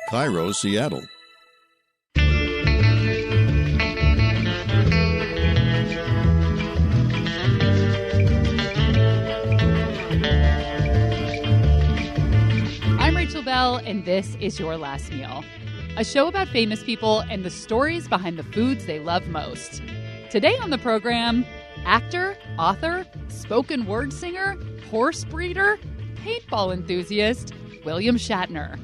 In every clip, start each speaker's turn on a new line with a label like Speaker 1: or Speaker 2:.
Speaker 1: Cairo, Seattle.
Speaker 2: I'm Rachel Belle, and this is Your Last Meal, a show about famous people and the stories behind the foods they love most. Today on the program, actor, author, spoken word singer, horse breeder, paintball enthusiast, William Shatner.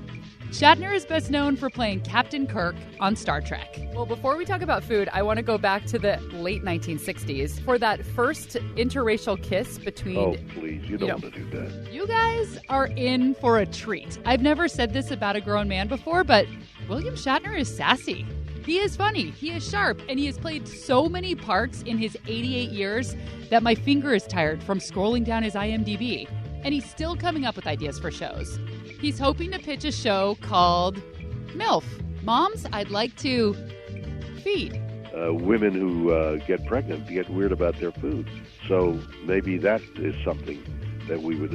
Speaker 2: Shatner is best known for playing Captain Kirk on Star Trek. Well, before we talk about food, I want to go back to the late 1960s for that first interracial kiss between...
Speaker 3: Oh, please, you don't want to do that.
Speaker 2: You guys are in for a treat. I've never said this about a grown man before, but William Shatner is sassy. He is funny, he is sharp, and he has played so many parts in his 88 years that my finger is tired from scrolling down his IMDb. And he's still coming up with ideas for shows. He's hoping to pitch a show called MILF, Moms I'd Like to Feed.
Speaker 3: Women who get pregnant get weird about their food. So maybe that is something that we would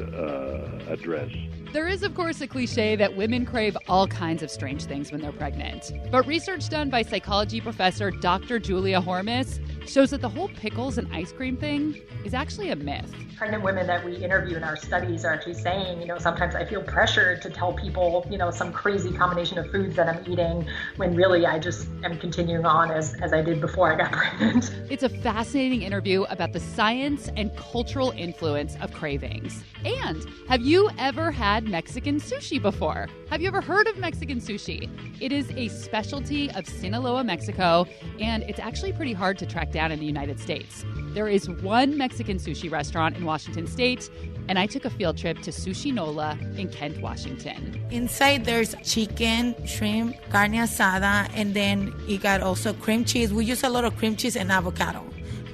Speaker 3: address.
Speaker 2: There is, of course, a cliche that women crave all kinds of strange things when they're pregnant. But research done by psychology professor Dr. Julia Hormes shows that the whole pickles and ice cream thing is actually a myth.
Speaker 4: Pregnant women that we interview in our studies are actually saying, sometimes I feel pressured to tell people, some crazy combination of foods that I'm eating when really I just am continuing on as I did before I got pregnant.
Speaker 2: It's a fascinating interview about the science and cultural influence of cravings. And have you ever had Mexican sushi before? Have you ever heard of Mexican sushi? It is a specialty of Sinaloa, Mexico, and it's actually pretty hard to track down in the United States. There is one Mexican sushi restaurant in Washington State, and I took a field trip to Sushinola in Kent, Washington.
Speaker 5: Inside there's chicken, shrimp, carne asada, and then you got also cream cheese. We use a lot of cream cheese and avocado.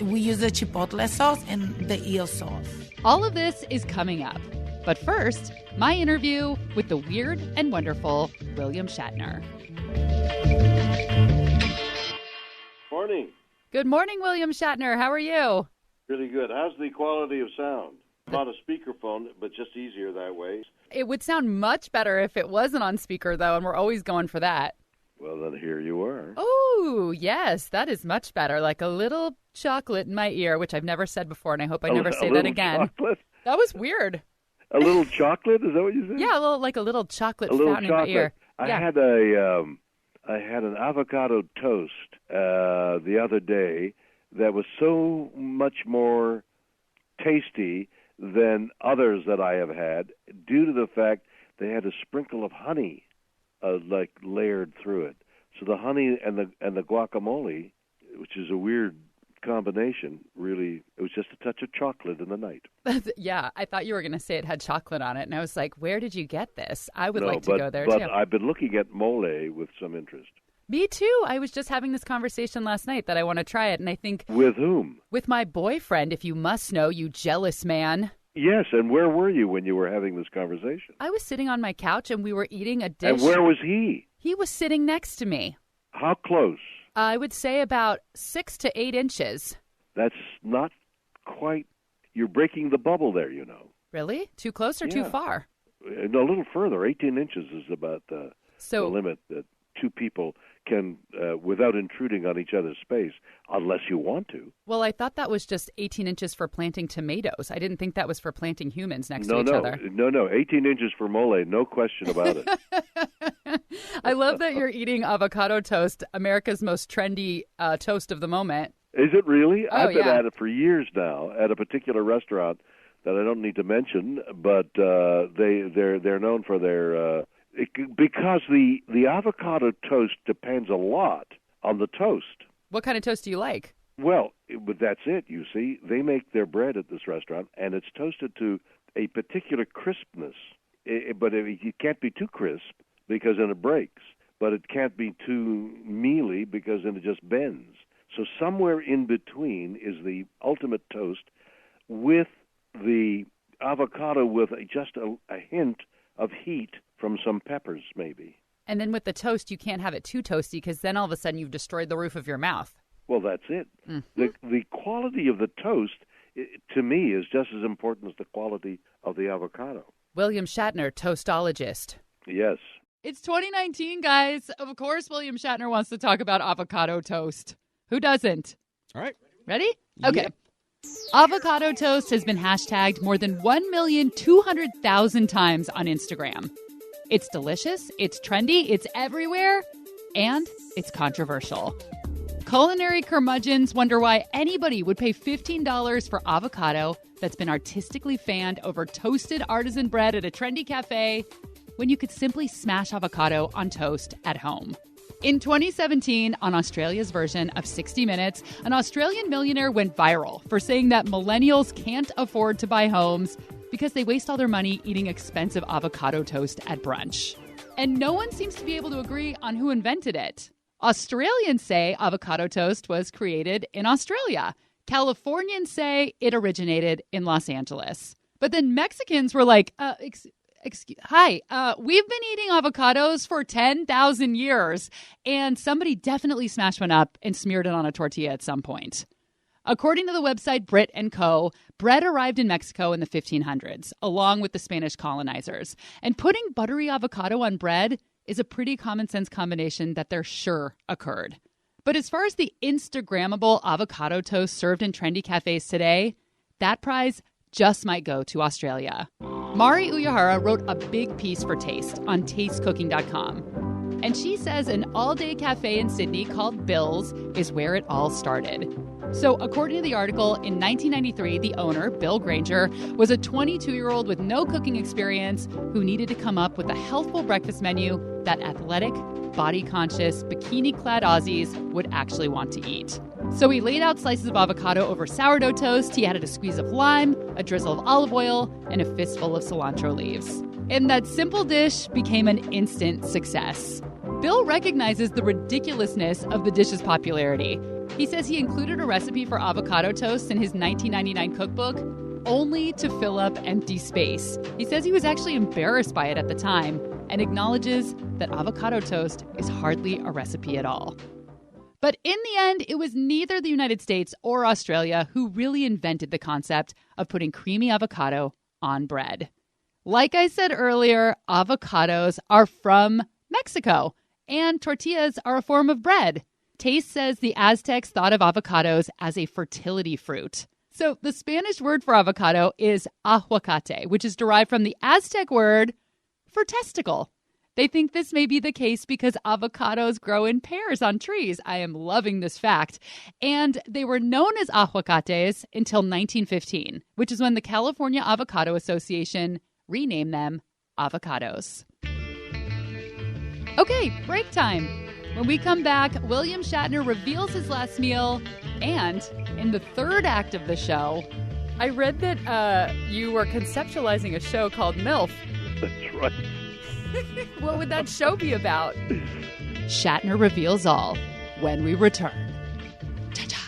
Speaker 5: We use the chipotle sauce and the eel sauce.
Speaker 2: All of this is coming up. But first, my interview with the weird and wonderful William Shatner.
Speaker 3: Morning.
Speaker 2: Good morning, William Shatner. How are you?
Speaker 3: Really good. How's the quality of sound? Not a speakerphone, but just easier that way.
Speaker 2: It would sound much better if it wasn't on speaker, though, and we're always going for that.
Speaker 3: Well, then here you are.
Speaker 2: Oh, yes, that is much better. Like a little chocolate in my ear, which I've never said before, and I hope I never say that again.
Speaker 3: Chocolate?
Speaker 2: That was weird.
Speaker 3: A little chocolate? Is that what you said?
Speaker 2: Yeah, like a little chocolate fountain in my ear.
Speaker 3: I had an avocado toast the other day that was so much more tasty than others that I have had due to the fact they had a sprinkle of honey layered through it. So the honey and the guacamole, which is a weird combination, really, it was just a touch of chocolate in the night.
Speaker 2: Yeah, I thought you were going to say it had chocolate on it, and I was like, where did you get this? I would like to go there,
Speaker 3: too.
Speaker 2: But
Speaker 3: I've been looking at mole with some interest.
Speaker 2: Me too. I was just having this conversation last night that I want to try it, and I think...
Speaker 3: With whom?
Speaker 2: With my boyfriend, if you must know, you jealous man.
Speaker 3: Yes, and where were you when you were having this conversation?
Speaker 2: I was sitting on my couch, and we were eating a dish.
Speaker 3: And where was he?
Speaker 2: He was sitting next to me.
Speaker 3: How close?
Speaker 2: I would say about 6 to 8 inches.
Speaker 3: That's not quite... You're breaking the bubble there,
Speaker 2: Really? Too close or too far?
Speaker 3: No, a little further. 18 inches is about the limit that two people can, without intruding on each other's space, unless you want to.
Speaker 2: Well, I thought that was just 18 inches for planting tomatoes. I didn't think that was for planting humans next to each other.
Speaker 3: No, 18 inches for mole, no question about it.
Speaker 2: I love that you're eating avocado toast, America's most trendy toast of the moment.
Speaker 3: Is it really?
Speaker 2: Oh,
Speaker 3: I've been at it for years now at a particular restaurant that I don't need to mention, but they're known for their because the avocado toast depends a lot on the toast.
Speaker 2: What kind of toast do you like?
Speaker 3: Well, but that's it. You see, they make their bread at this restaurant, and it's toasted to a particular crispness. But it can't be too crisp because then it breaks. But it can't be too mealy because then it just bends. So somewhere in between is the ultimate toast with the avocado with just a hint of heat from some peppers, maybe.
Speaker 2: And then with the toast, you can't have it too toasty because then all of a sudden you've destroyed the roof of your mouth.
Speaker 3: Well, that's it.
Speaker 2: Mm-hmm.
Speaker 3: The quality of the toast, to me, is just as important as the quality of the avocado.
Speaker 2: William Shatner, toastologist.
Speaker 3: Yes.
Speaker 2: It's 2019, guys. Of course, William Shatner wants to talk about avocado toast. Who doesn't?
Speaker 1: All right.
Speaker 2: Ready? Okay.
Speaker 1: Yep.
Speaker 2: Avocado toast has been hashtagged more than 1,200,000 times on Instagram. It's delicious, it's trendy, it's everywhere, and it's controversial. Culinary curmudgeons wonder why anybody would pay $15 for avocado that's been artistically fanned over toasted artisan bread at a trendy cafe when you could simply smash avocado on toast at home. In 2017, on Australia's version of 60 Minutes, an Australian millionaire went viral for saying that millennials can't afford to buy homes because they waste all their money eating expensive avocado toast at brunch. And no one seems to be able to agree on who invented it. Australians say avocado toast was created in Australia. Californians say it originated in Los Angeles. But then Mexicans were like, we've been eating avocados for 10,000 years, and somebody definitely smashed one up and smeared it on a tortilla at some point. According to the website Brit & Co., bread arrived in Mexico in the 1500s, along with the Spanish colonizers. And putting buttery avocado on bread is a pretty common sense combination that they're sure occurred. But as far as the Instagrammable avocado toast served in trendy cafes today, that prize just might go to Australia. Mari Uyahara wrote a big piece for Taste on tastecooking.com. And she says an all-day cafe in Sydney called Bill's is where it all started. So according to the article, in 1993, the owner, Bill Granger, was a 22-year-old with no cooking experience who needed to come up with a healthful breakfast menu that athletic, body-conscious, bikini-clad Aussies would actually want to eat. So he laid out slices of avocado over sourdough toast, he added a squeeze of lime, a drizzle of olive oil, and a fistful of cilantro leaves. And that simple dish became an instant success. Bill recognizes the ridiculousness of the dish's popularity. He says he included a recipe for avocado toast in his 1999 cookbook only to fill up empty space. He says he was actually embarrassed by it at the time and acknowledges that avocado toast is hardly a recipe at all. But in the end, it was neither the United States or Australia who really invented the concept of putting creamy avocado on bread. Like I said earlier, avocados are from Mexico, and tortillas are a form of bread. Taste says the Aztecs thought of avocados as a fertility fruit. So the Spanish word for avocado is aguacate, which is derived from the Aztec word for testicle. They think this may be the case because avocados grow in pairs on trees. I am loving this fact. And they were known as aguacates until 1915, which is when the California Avocado Association renamed them avocados. Okay, break time. When we come back, William Shatner reveals his last meal, and in the third act of the show, I read that you were conceptualizing a show called MILF.
Speaker 3: That's right.
Speaker 2: What would that show be about? Shatner reveals all when we return. Ta-ta.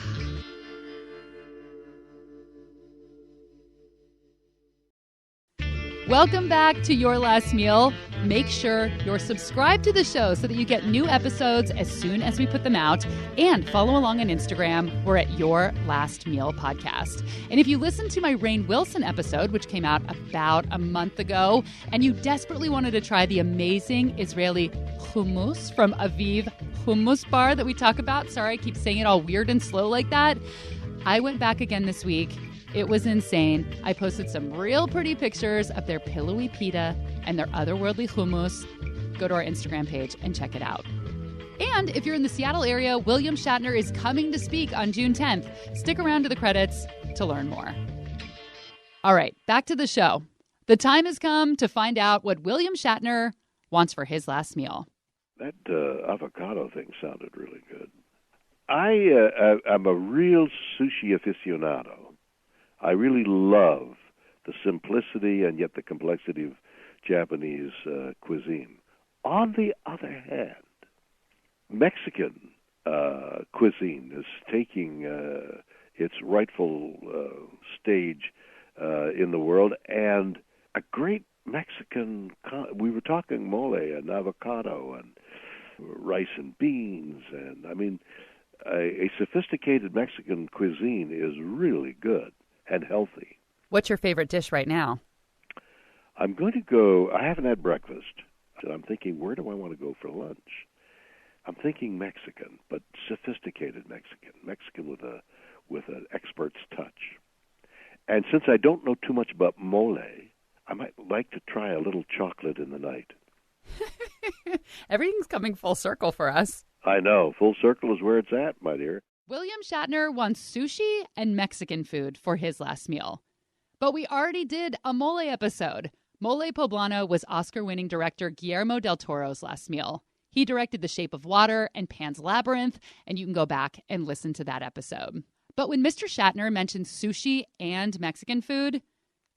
Speaker 2: Welcome back to Your Last Meal. Make sure you're subscribed to the show so that you get new episodes as soon as we put them out. And follow along on Instagram. We're at Your Last Meal Podcast. And if you listened to my Rainn Wilson episode, which came out about a month ago, and you desperately wanted to try the amazing Israeli hummus from Aviv Hummus Bar that we talk about, sorry, I keep saying it all weird and slow like that, I went back again this week. It was insane. I posted some real pretty pictures of their pillowy pita and their otherworldly hummus. Go to our Instagram page and check it out. And if you're in the Seattle area, William Shatner is coming to speak on June 10th. Stick around to the credits to learn more. All right, back to the show. The time has come to find out what William Shatner wants for his last meal.
Speaker 3: That avocado thing sounded really good. I'm a real sushi aficionado. I really love the simplicity and yet the complexity of Japanese cuisine. On the other hand, Mexican cuisine is taking its rightful stage in the world, and a great Mexican, we were talking mole and avocado and rice and beans, and I mean, a sophisticated Mexican cuisine is really good and healthy.
Speaker 2: What's your favorite dish right now?
Speaker 3: I'm going to go, I haven't had breakfast. And I'm thinking, where do I want to go for lunch? I'm thinking Mexican, but sophisticated Mexican with an expert's touch. And since I don't know too much about mole, I might like to try a little chocolate in the night.
Speaker 2: Everything's coming full circle for us.
Speaker 3: I know. Full circle is where it's at, my dear.
Speaker 2: William Shatner wants sushi and Mexican food for his last meal. But we already did a mole episode. Mole Poblano was Oscar-winning director Guillermo del Toro's last meal. He directed The Shape of Water and Pan's Labyrinth, and you can go back and listen to that episode. But when Mr. Shatner mentioned sushi and Mexican food,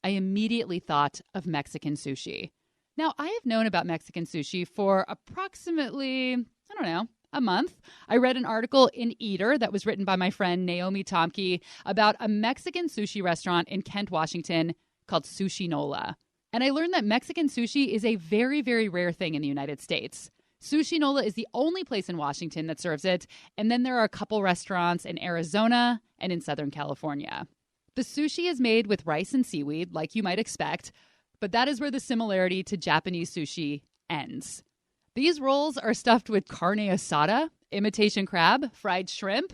Speaker 2: I immediately thought of Mexican sushi. Now, I have known about Mexican sushi for approximately, a month. I read an article in Eater that was written by my friend Naomi Tomke about a Mexican sushi restaurant in Kent, Washington called Sushinola. And I learned that Mexican sushi is a very, very rare thing in the United States. Sushinola is the only place in Washington that serves it, and then there are a couple restaurants in Arizona and in Southern California. The sushi is made with rice and seaweed, like you might expect, but that is where the similarity to Japanese sushi ends. These rolls are stuffed with carne asada, imitation crab, fried shrimp,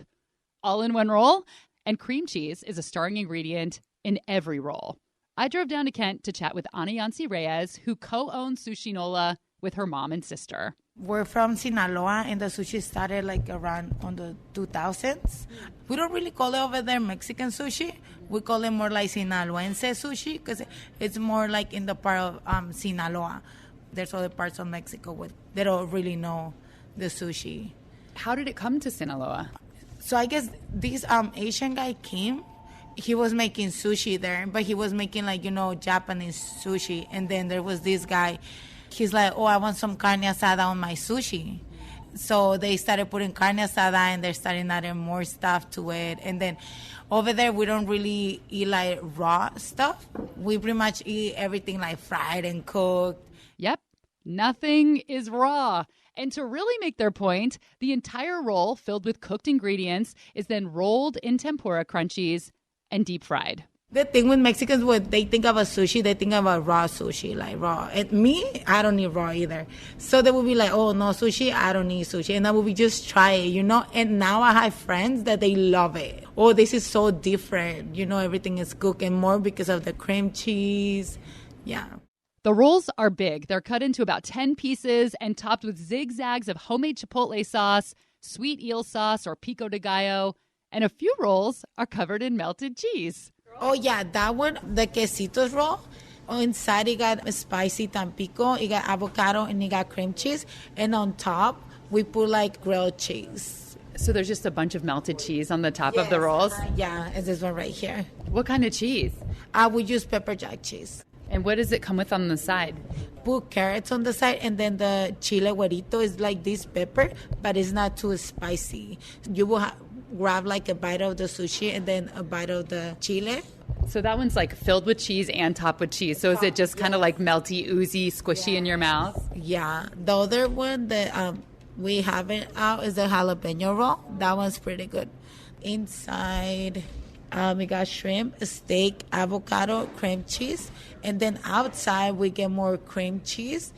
Speaker 2: all in one roll, and cream cheese is a starring ingredient in every roll. I drove down to Kent to chat with Ana Yancy Reyes, who co-owns Sushinola with her mom and sister.
Speaker 5: We're from Sinaloa, and the sushi started around on the 2000s. We don't really call it over there Mexican sushi. We call it more like Sinaloense sushi because it's more like in the part of Sinaloa. There's other parts of Mexico they don't really know the sushi.
Speaker 2: How did it come to Sinaloa?
Speaker 5: So I guess this Asian guy came. He was making sushi there, but he was making Japanese sushi. And then there was this guy. He's like, oh, I want some carne asada on my sushi. So they started putting carne asada, and they're starting adding more stuff to it. And then over there, we don't really eat raw stuff. We pretty much eat everything fried and cooked.
Speaker 2: Yep, nothing is raw. And to really make their point, the entire roll filled with cooked ingredients is then rolled in tempura crunchies and deep fried.
Speaker 5: The thing with Mexicans, when they think about sushi, they think about raw sushi, raw. And me, I don't eat raw either. So they would be like, oh, no sushi, I don't eat sushi. And I would be just try it, And now I have friends that they love it. Oh, this is so different. Everything is cooked and more because of the cream cheese. Yeah.
Speaker 2: The rolls are big. They're cut into about 10 pieces and topped with zigzags of homemade chipotle sauce, sweet eel sauce or pico de gallo, and a few rolls are covered in melted cheese.
Speaker 5: Oh, yeah, that one, the quesitos roll. Inside, it got spicy Tampico, it got avocado, and it got cream cheese. And on top, we put grilled cheese.
Speaker 2: So there's just a bunch of melted cheese on the top of the rolls?
Speaker 5: Yeah, it's this one right here.
Speaker 2: What kind of cheese?
Speaker 5: We use pepper jack cheese.
Speaker 2: And what does it come with on the side?
Speaker 5: Put carrots on the side, and then the chile güerito is like this pepper, but it's not too spicy. You will grab a bite of the sushi and then a bite of the chile.
Speaker 2: So that one's filled with cheese and topped with cheese. So is it just kind of melty, oozy, squishy in your mouth?
Speaker 5: Yeah. The other one that we have it out is the jalapeno roll. That one's pretty good. Inside, we got shrimp, steak, avocado, cream cheese. And then outside, we get more cream cheese,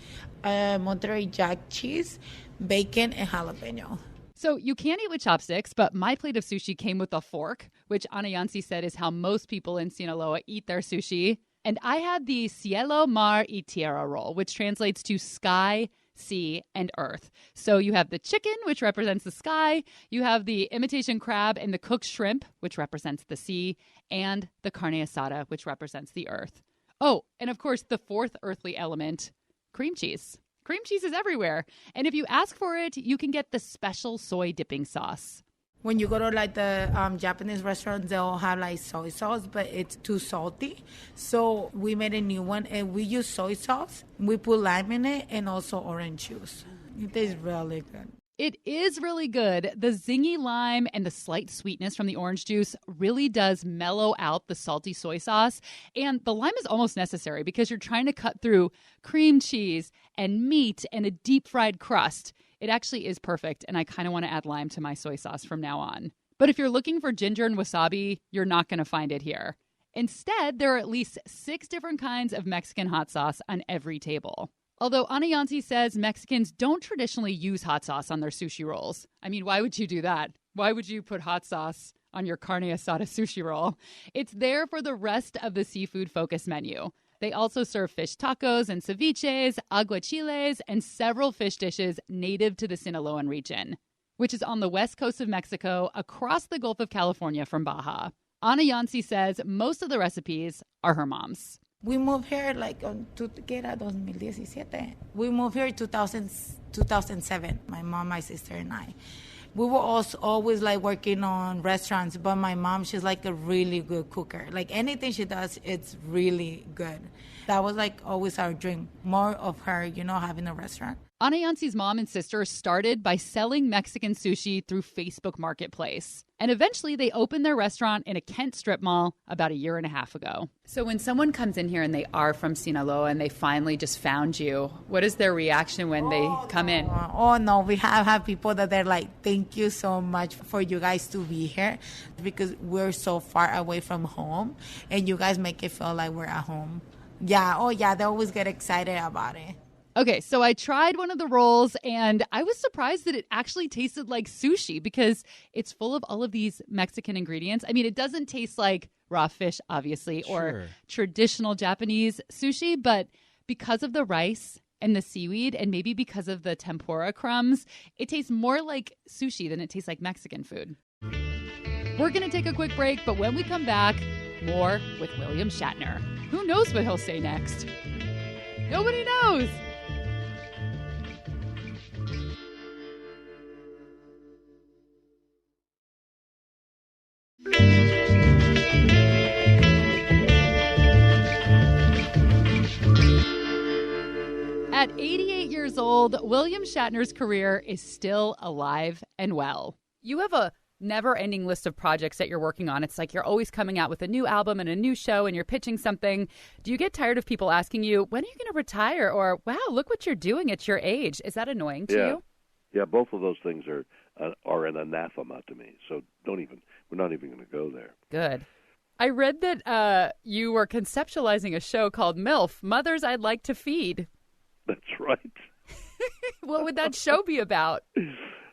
Speaker 5: Monterey Jack cheese, bacon, and jalapeno.
Speaker 2: So you can eat with chopsticks, but my plate of sushi came with a fork, which Ana Yancy said is how most people in Sinaloa eat their sushi. And I had the cielo, mar, y tierra roll, which translates to sky, sea, and earth. So you have the chicken, which represents the sky. You have the imitation crab and the cooked shrimp, which represents the sea, and the carne asada, which represents the earth. Oh, and of course, the fourth earthly element, cream cheese. Cream cheese is everywhere. And if you ask for it, you can get the special soy dipping sauce.
Speaker 5: When you go to the Japanese restaurants, they'll have soy sauce, but it's too salty. So we made a new one, and we use soy sauce. We put lime in it and also orange juice. It tastes really good.
Speaker 2: It is really good. The zingy lime and the slight sweetness from the orange juice really does mellow out the salty soy sauce. And the lime is almost necessary because you're trying to cut through cream cheese and meat and a deep fried crust. It actually is perfect, and I kind of want to add lime to my soy sauce from now on. But if you're looking for ginger and wasabi, you're not going to find it here. Instead, there are at least 6 different kinds of Mexican hot sauce on every table. Although Anayansi says Mexicans don't traditionally use hot sauce on their sushi rolls. I mean, why would you do that? Why would you put hot sauce on your carne asada sushi roll? It's there for the rest of the seafood-focused menu. They also serve fish tacos and ceviches, aguachiles, and several fish dishes native to the Sinaloan region, which is on the west coast of Mexico across the Gulf of California from Baja. Anayansi says most of the recipes are her mom's.
Speaker 5: We moved here like on 2017. We moved here in 2007, my mom, my sister, and I. We were also always like working on restaurants, but my mom, she's like a really good cooker. Like anything she does, it's really good. That was like always our dream, more of her, having a restaurant.
Speaker 2: Anayansi's mom and sister started by selling Mexican sushi through Facebook Marketplace. And eventually they opened their restaurant in a Kent strip mall about 1.5 years ago. So when someone comes in here and they are from Sinaloa and they finally just found you, what is their reaction when they come in?
Speaker 5: Oh, no, we have people that they're like, thank you so much for you guys to be here because we're so far away from home and you guys make it feel like we're at home. Yeah, they always get excited about it.
Speaker 2: Okay, so I tried one of the rolls and I was surprised that it actually tasted like sushi because it's full of all of these Mexican ingredients. I mean, it doesn't taste like raw fish, obviously, or traditional Japanese sushi, but because of the rice and the seaweed and maybe because of the tempura crumbs, it tastes more like sushi than it tastes like Mexican food. We're going to take a quick break, but when we come back, more with William Shatner. Who knows what he'll say next? Nobody knows. At 88 years old, William Shatner's career is still alive and well. You have a never-ending list of projects that you're working on. It's like you're always coming out with a new album and a new show and you're pitching something. Do you get tired of people asking you, when are you going to retire? Or, wow, look what you're doing at your age. Is that annoying to you?
Speaker 3: Yeah, both of those things are an anathema to me. So we're not even going to go there.
Speaker 2: Good. I read that you were conceptualizing a show called MILF, Mothers I'd Like to Feed. That's
Speaker 3: right.
Speaker 2: What would that show be about?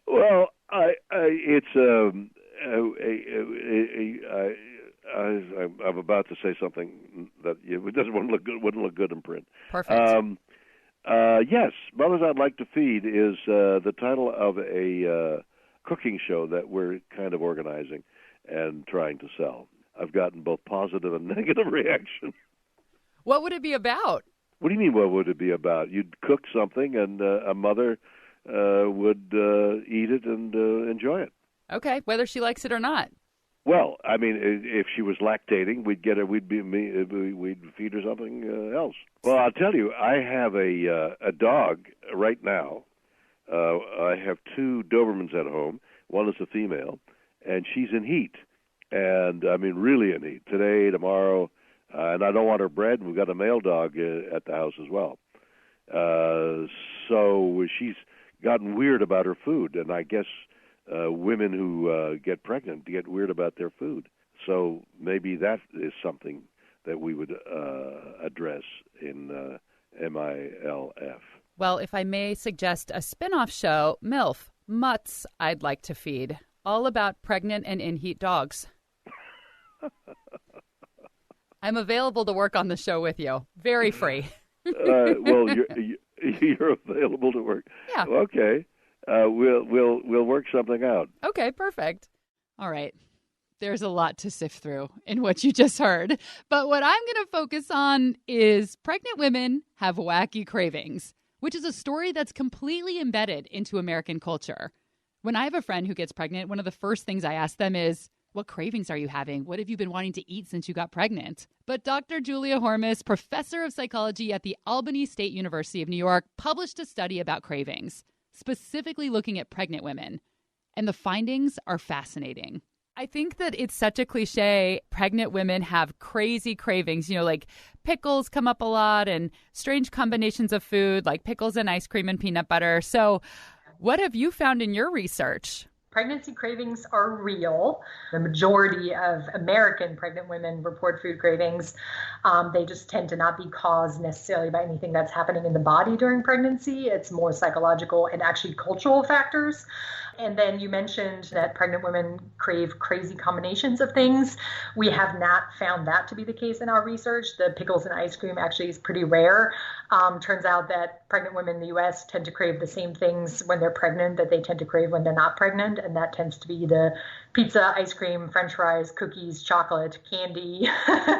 Speaker 3: Well, I'm about to say something that wouldn't look good in print.
Speaker 2: Perfect.
Speaker 3: Yes, Mothers I'd Like to Feed is the title of a cooking show that we're kind of organizing and trying to sell. I've gotten both positive and negative reaction.
Speaker 2: What would it be about?
Speaker 3: What do you mean, what would it be about? You'd cook something and a mother would eat it and enjoy it.
Speaker 2: Okay, whether she likes it or not.
Speaker 3: Well, I mean, if she was lactating, we'd feed her something else. Well, I'll tell you, I have a dog right now. I have 2 Dobermans at home. One is a female, and she's in heat, and I mean really in heat. Today, tomorrow, and I don't want her bred. We've got a male dog at the house as well. So she's gotten weird about her food, and I guess women who get pregnant get weird about their food. So maybe that is something that we would address in MILF.
Speaker 2: Well, if I may suggest a spin-off show, MILF, Mutts I'd Like to Feed, all about pregnant and in-heat dogs. I'm available to work on the show with you. Very free.
Speaker 3: Well, you're available to work.
Speaker 2: Yeah.
Speaker 3: Okay. We'll work something out.
Speaker 2: Okay, perfect. All right. There's a lot to sift through in what you just heard. But what I'm going to focus on is pregnant women have wacky cravings, which is a story that's completely embedded into American culture. When I have a friend who gets pregnant, one of the first things I ask them is, what cravings are you having? What have you been wanting to eat since you got pregnant? But Dr. Julia Hormes, professor of psychology at the Albany State University of New York, published a study about cravings, specifically looking at pregnant women. And the findings are fascinating. I think that it's such a cliche. Pregnant women have crazy cravings, like pickles come up a lot and strange combinations of food like pickles and ice cream and peanut butter. So what have you found in your research?
Speaker 4: Pregnancy cravings are real. The majority of American pregnant women report food cravings. They just tend to not be caused necessarily by anything that's happening in the body during pregnancy. It's more psychological and actually cultural factors. And then you mentioned that pregnant women crave crazy combinations of things. We have not found that to be the case in our research. The pickles and ice cream actually is pretty rare. Turns out that pregnant women in the U.S. tend to crave the same things when they're pregnant that they tend to crave when they're not pregnant. And that tends to be the pizza, ice cream, French fries, cookies, chocolate, candy,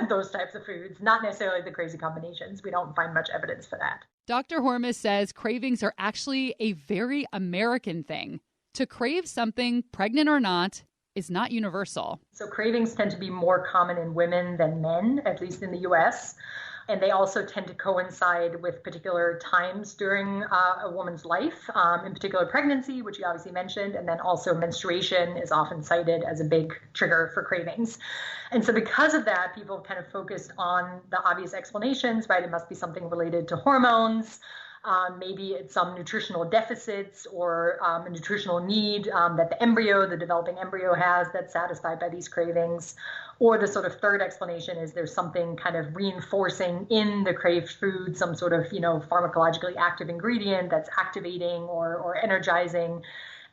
Speaker 4: those types of foods, not necessarily the crazy combinations. We don't find much evidence for that.
Speaker 2: Dr. Hormes says cravings are actually a very American thing. To crave something, pregnant or not, is not universal.
Speaker 4: So cravings tend to be more common in women than men, at least in the U.S., and they also tend to coincide with particular times during a woman's life, in particular pregnancy, which you obviously mentioned, and then also menstruation is often cited as a big trigger for cravings. And so because of that, people kind of focused on the obvious explanations, right? It must be something related to hormones. Maybe it's some nutritional deficits or a nutritional need that the embryo, the developing embryo has that's satisfied by these cravings. Or the sort of third explanation is there's something kind of reinforcing in the craved food, some sort of, pharmacologically active ingredient that's activating or energizing,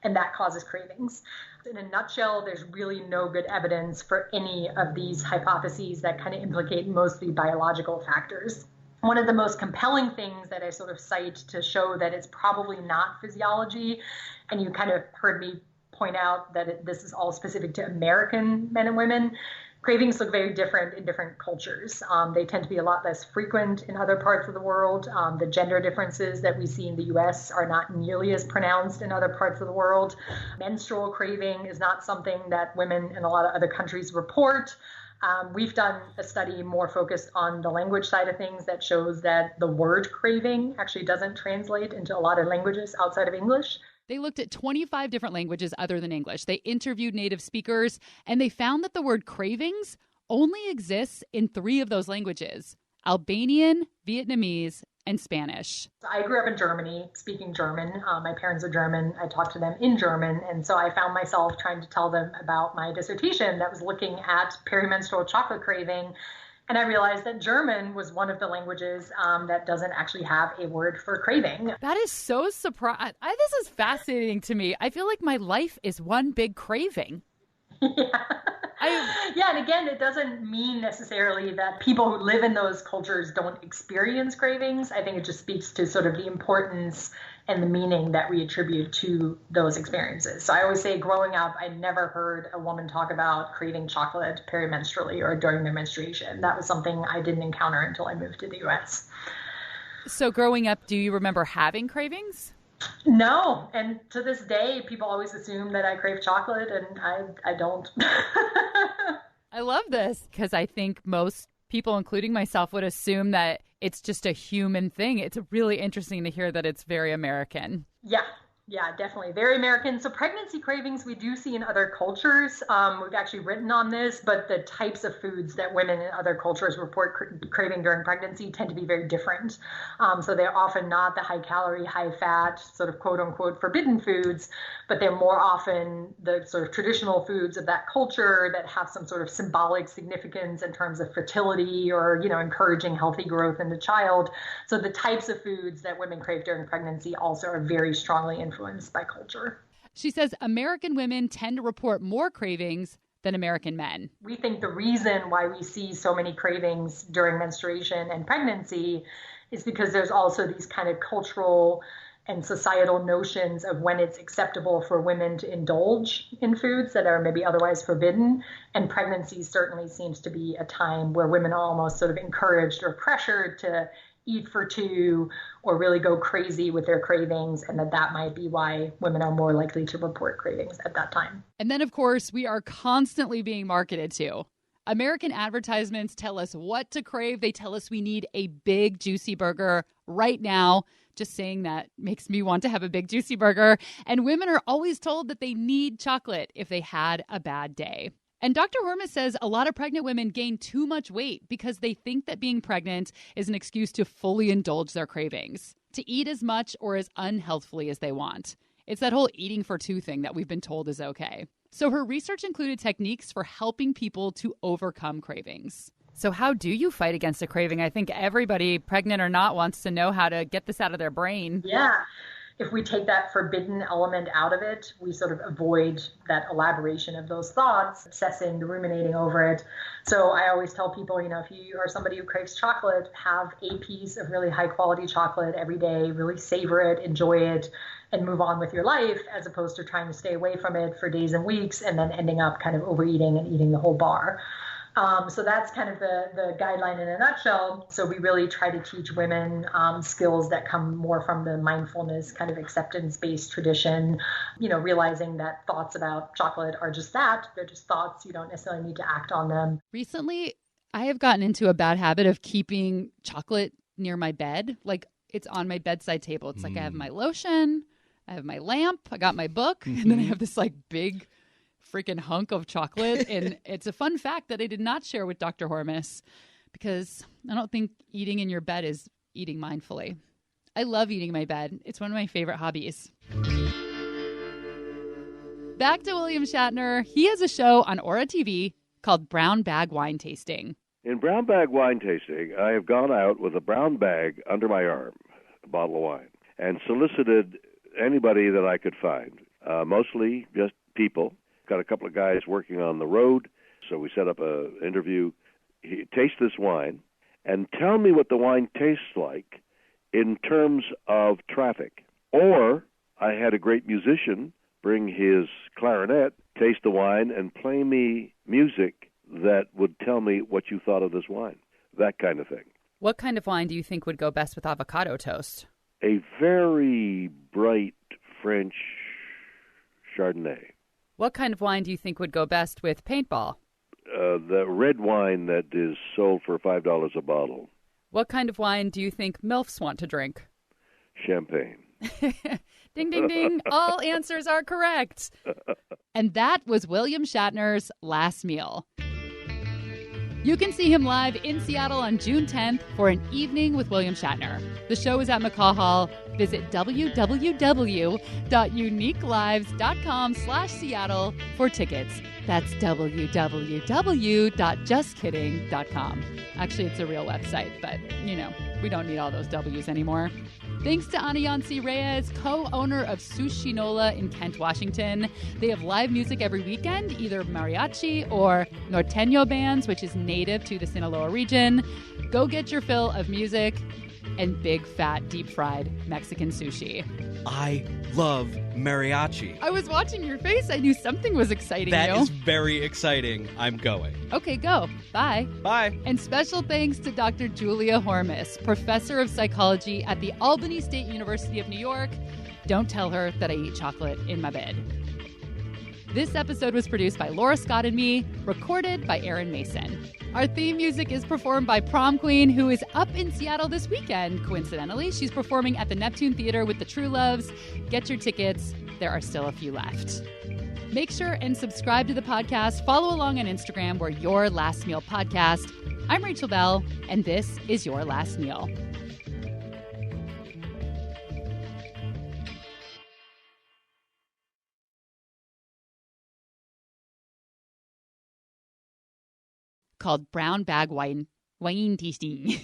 Speaker 4: and that causes cravings. In a nutshell, there's really no good evidence for any of these hypotheses that kind of implicate mostly biological factors. One of the most compelling things that I sort of cite to show that it's probably not physiology, and you kind of heard me point out that this is all specific to American men and women, cravings look very different in different cultures. They tend to be a lot less frequent in other parts of the world. The gender differences that we see in the U.S. are not nearly as pronounced in other parts of the world. Menstrual craving is not something that women in a lot of other countries report. We've done a study more focused on the language side of things that shows that the word craving actually doesn't translate into a lot of languages outside of English.
Speaker 2: They looked at 25 different languages other than English. They interviewed native speakers, and they found that the word cravings only exists in 3 of those languages: Albanian, Vietnamese, and Spanish.
Speaker 4: I grew up in Germany, speaking German. My parents are German. I talked to them in German. And so I found myself trying to tell them about my dissertation that was looking at perimenstrual chocolate craving. And I realized that German was one of the languages that doesn't actually have a word for craving.
Speaker 2: That is so surprising. This is fascinating to me. I feel like my life is one big craving.
Speaker 4: Yeah, and again, it doesn't mean necessarily that people who live in those cultures don't experience cravings. I think it just speaks to sort of the importance and the meaning that we attribute to those experiences. So I always say growing up, I never heard a woman talk about craving chocolate perimenstrually or during their menstruation. That was something I didn't encounter until I moved to the U.S.
Speaker 2: So growing up, do you remember having cravings?
Speaker 4: No. And to this day, people always assume that I crave chocolate, and I don't.
Speaker 2: I love this because I think most people, including myself, would assume that it's just a human thing. It's really interesting to hear that it's very American. Yeah, definitely. Very American. So pregnancy cravings we do see in other cultures. We've actually written on this, but the types of foods that women in other cultures report craving during pregnancy tend to be very different. So they're often not the high calorie, high fat, sort of quote unquote forbidden foods, but they're more often the sort of traditional foods of that culture that have some sort of symbolic significance in terms of fertility or, encouraging healthy growth in the child. So the types of foods that women crave during pregnancy also are very strongly influenced by culture. She says American women tend to report more cravings than American men.
Speaker 4: We think the reason why we see so many cravings during menstruation and pregnancy is because there's also these kind of cultural and societal notions of when it's acceptable for women to indulge in foods that are maybe otherwise forbidden. And pregnancy certainly seems to be a time where women are almost sort of encouraged or pressured to eat for 2 or really go crazy with their cravings, and that might be why women are more likely to report cravings at that time.
Speaker 2: And then, of course, we are constantly being marketed to. American advertisements tell us what to crave. They tell us we need a big, juicy burger right now. Just saying that makes me want to have a big, juicy burger. And women are always told that they need chocolate if they had a bad day. And Dr. Hormes says a lot of pregnant women gain too much weight because they think that being pregnant is an excuse to fully indulge their cravings, to eat as much or as unhealthfully as they want. It's that whole eating for 2 thing that we've been told is okay. So her research included techniques for helping people to overcome cravings. So how do you fight against a craving? I think everybody, pregnant or not, wants to know how to get this out of their brain.
Speaker 4: Yeah. If we take that forbidden element out of it, we sort of avoid that elaboration of those thoughts, obsessing, ruminating over it. So I always tell people, if you are somebody who craves chocolate, have a piece of really high quality chocolate every day, really savor it, enjoy it, and move on with your life, as opposed to trying to stay away from it for days and weeks and then ending up kind of overeating and eating the whole bar. So that's kind of the guideline in a nutshell. So we really try to teach women skills that come more from the mindfulness kind of acceptance-based tradition, realizing that thoughts about chocolate are just that. They're just thoughts. You don't necessarily need to act on them.
Speaker 2: Recently, I have gotten into a bad habit of keeping chocolate near my bed. Like, it's on my bedside table. It's like I have my lotion, I have my lamp, I got my book, and then I have this like big freaking hunk of chocolate. And it's a fun fact that I did not share with Dr. Hormes, because I don't think eating in your bed is eating mindfully. I love eating in my bed. It's one of my favorite hobbies. Back to William Shatner. He has a show on Aura TV called Brown Bag Wine Tasting.
Speaker 3: In Brown Bag Wine Tasting, I have gone out with a brown bag under my arm, a bottle of wine, and solicited anybody that I could find, mostly just people. Got a couple of guys working on the road, so we set up an interview. Taste this wine and tell me what the wine tastes like in terms of traffic. Or I had a great musician bring his clarinet, taste the wine, and play me music that would tell me what you thought of this wine, that kind of thing.
Speaker 2: What kind of wine do you think would go best with avocado toast?
Speaker 3: A very bright French Chardonnay.
Speaker 2: What kind of wine do you think would go best with paintball?
Speaker 3: The red wine that is sold for $5 a bottle.
Speaker 2: What kind of wine do you think MILFs want to drink?
Speaker 3: Champagne.
Speaker 2: Ding, ding, ding. All answers are correct. And that was William Shatner's last meal. You can see him live in Seattle on June 10th for an evening with William Shatner. The show is at McCaw Hall. Visit www.uniquelives.com/Seattle for tickets. That's www.justkidding.com. Actually, it's a real website, but, we don't need all those W's anymore. Thanks to Anayansi Reyes, co-owner of Sushinola in Kent, Washington. They have live music every weekend, either mariachi or norteño bands, which is native to the Sinaloa region. Go get your fill of music and big, fat, deep-fried Mexican sushi.
Speaker 1: I love mariachi.
Speaker 2: I was watching your face. I knew something was exciting you.
Speaker 1: That is very exciting. I'm going.
Speaker 2: Okay, go. Bye.
Speaker 1: Bye.
Speaker 2: And special thanks to Dr. Julia Hormes, professor of psychology at the Albany State University of New York. Don't tell her that I eat chocolate in my bed. This episode was produced by Laura Scott and me, recorded by Aaron Mason. Our theme music is performed by Prom Queen, who is up in Seattle this weekend. Coincidentally, she's performing at the Neptune Theater with the True Loves. Get your tickets. There are still a few left. Make sure and subscribe to the podcast. Follow along on Instagram. We're Your Last Meal Podcast. I'm Rachel Belle, and this is Your Last Meal. Called Brown Bag Wine Tasting.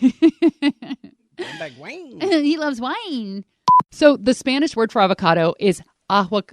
Speaker 1: Brown bag wine.
Speaker 2: He loves wine. So the Spanish word for avocado is aguacate.